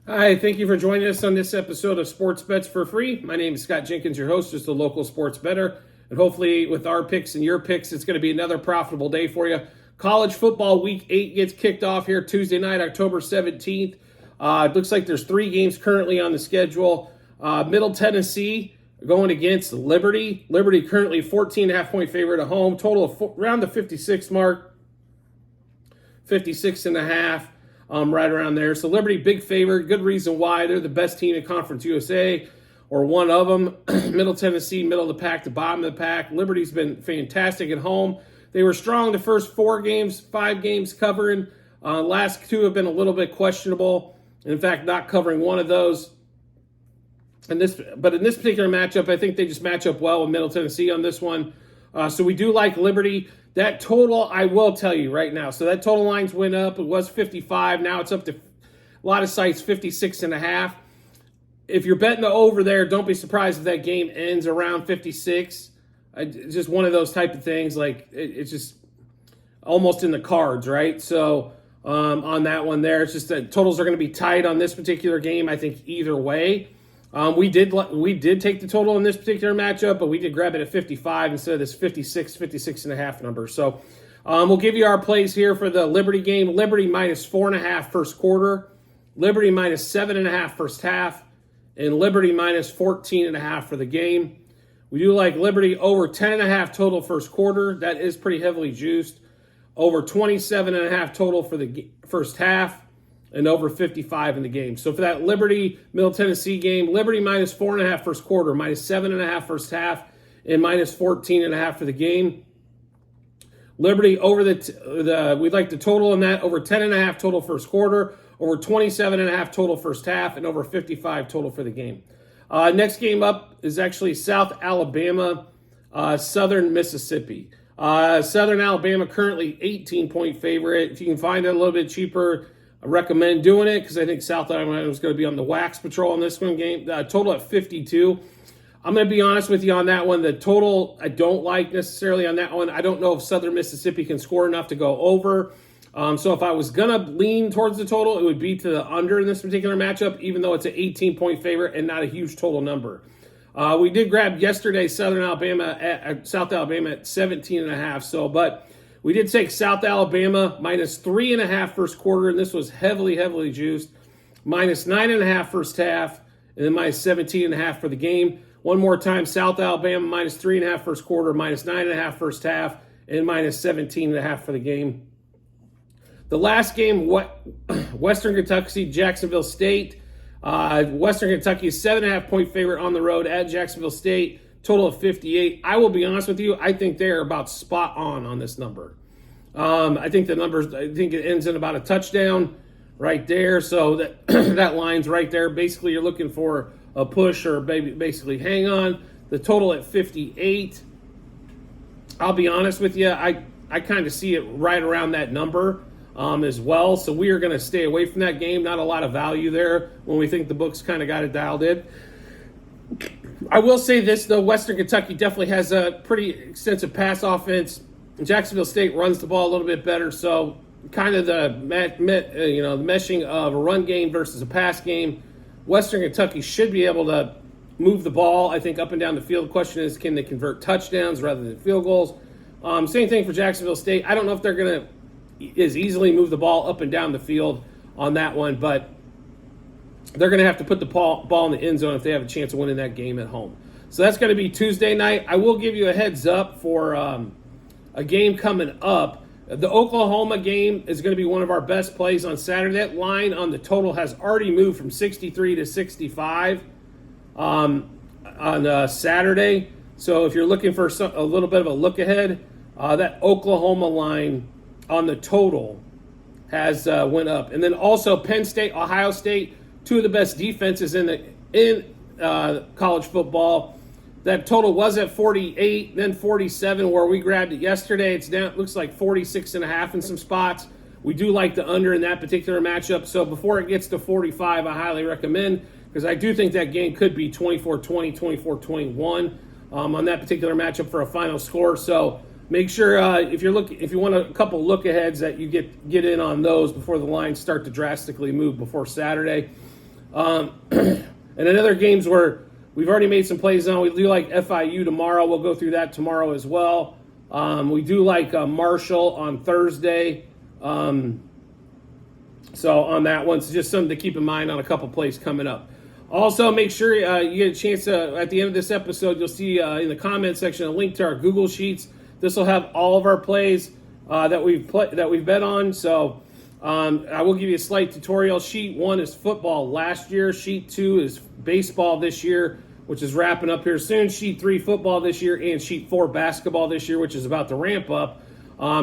Hi, thank you for joining us on this episode of Sports Bets for Free. My name is Scott Jenkins, your host, just a local sports bettor. And hopefully, with our picks and your picks, it's going to be another profitable day for you. College football week 8 gets kicked off here Tuesday night, October 17th. It looks like there's 3 games currently on the schedule. Middle Tennessee going against Liberty. Liberty currently 14.5 point favorite at home. Total of around the 56 mark, 56.5. Right around there. So Liberty, big favorite. Good reason why. They're the best team in Conference USA, or one of them. Middle Tennessee, middle of the pack to bottom of the pack. Liberty's been fantastic at home. They were strong the first 4 games, 5 games covering. Last 2 have been a little bit questionable. In fact, not covering one of those. But in this particular matchup, I think they just match up well with Middle Tennessee on this one. So we do like Liberty. That total, I will tell you right now. So that total lines went up. It was 55. Now it's up to a lot of sites, 56.5. If you're betting the over there, don't be surprised if that game ends around 56. It's just one of those type of things. Like it's just almost in the cards, right? So on that one there, it's just that totals are going to be tight on this particular game. I think either way. We did take the total in this particular matchup, but we did grab it at 55 instead of this 56.5 number. So we'll give you our plays here for the Liberty game. Liberty minus 4.5 first quarter, Liberty minus 7.5 first half, and Liberty minus 14.5 for the game. We do like Liberty over 10.5 total first quarter. That is pretty heavily juiced. Over 27.5 total for the first half, and over 55 in the game. So for that Liberty Middle Tennessee game, Liberty minus 4.5 first quarter, minus 7.5 first half, and minus 14.5 for the game. Liberty over we'd like the total in that over 10.5 total first quarter, over 27.5 total first half, and over 55 total for the game. Next game up is actually South Alabama, Southern Mississippi. Southern Alabama currently 18-point favorite. If you can find it a little bit cheaper, I recommend doing it because I think South Alabama is going to be on the wax patrol in this one game. Total at 52. I'm going to be honest with you on that one. The total I don't like necessarily on that one. I don't know if Southern Mississippi can score enough to go over. So if I was going to lean towards the total, it would be to the under in this particular matchup, even though it's an 18-point favorite and not a huge total number. We did grab yesterday South Alabama at 17.5. So, but we did take South Alabama minus 3.5 first quarter, and this was heavily juiced. Minus 9.5 first half, and then minus 17.5 for the game. One more time, South Alabama minus 3.5 first quarter, minus 9.5 first half, and minus 17.5 for the game. The last game, Western Kentucky, Jacksonville State. Western Kentucky is 7.5 point favorite on the road at Jacksonville State. Total of 58. I will be honest with you. I think they're about spot on this number. I think the numbers. I think it ends in about a touchdown right there. So that that line's right there. Basically, you're looking for a push or basically hang on. The total at 58. I'll be honest with you. I kind of see it right around that number as well. So we are going to stay away from that game. Not a lot of value there when we think the books kind of got it dialed in. I will say this, though. Western Kentucky definitely has a pretty extensive pass offense. Jacksonville State runs the ball a little bit better, so kind of the meshing of a run game versus a pass game. Western Kentucky should be able to move the ball, I think, up and down the field. The question is, can they convert touchdowns rather than field goals? Same thing for Jacksonville State. I don't know if they're going to as easily move the ball up and down the field on that one, but they're going to have to put the ball in the end zone if they have a chance of winning that game at home. So that's going to be Tuesday night. I will give you a heads up for a game coming up. The Oklahoma game is going to be one of our best plays on Saturday. That line on the total has already moved from 63 to 65 on Saturday. So if you're looking for a little bit of a look ahead, that Oklahoma line on the total has went up. And then also Penn State, Ohio State, two of the best defenses in college football. That total was at 48, then 47, where we grabbed it yesterday. It's down, it looks like 46.5 in some spots. We do like the under in that particular matchup. So before it gets to 45, I highly recommend, because I do think that game could be 24-20, 24-21 on that particular matchup for a final score. So make sure if you want a couple look aheads that you get in on those before the lines start to drastically move before Saturday. And in other games where we've already made some plays on, we do like FIU tomorrow. We'll go through that tomorrow as well. We do like Marshall on Thursday. So on that one, it's just something to keep in mind on a couple plays coming up. Also, make sure you get a chance to, at the end of this episode, you'll see in the comment section a link to our Google Sheets. This will have all of our plays that we've bet on. So I will give you a slight tutorial. Sheet 1 is football last year. Sheet 2 is baseball this year, which is wrapping up here soon. Sheet 3, football this year, and Sheet 4, basketball this year, which is about to ramp up.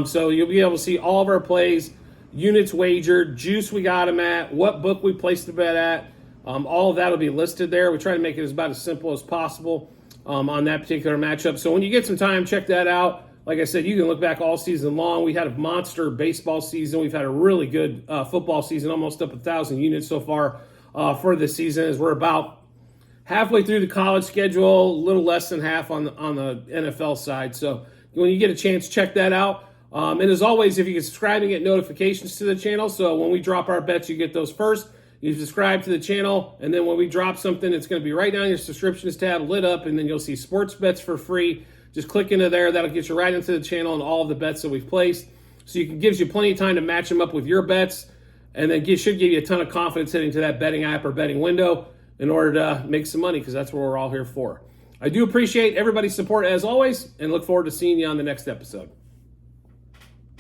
So you'll be able to see all of our plays, units wagered, juice we got them at, what book we placed the bet at. All of that will be listed there. We try to make it about as simple as possible on that particular matchup. So when you get some time, check that out. Like I said, you can look back all season long. We had a monster baseball season. We've had a really good football season, almost up 1,000 units so far for this season, as we're about halfway through the college schedule, a little less than half on the NFL side. So when you get a chance, check that out. And as always, if you can subscribe and get notifications to the channel, so when we drop our bets, you get those first. You subscribe to the channel, and then when we drop something, it's going to be right down your subscriptions tab, lit up, and then you'll see sports bets for free. Just click into there. That'll get you right into the channel and all of the bets that we've placed. So gives you plenty of time to match them up with your bets, and then should give you a ton of confidence heading to that betting app or betting window in order to make some money, because that's what we're all here for. I do appreciate everybody's support as always, and look forward to seeing you on the next episode.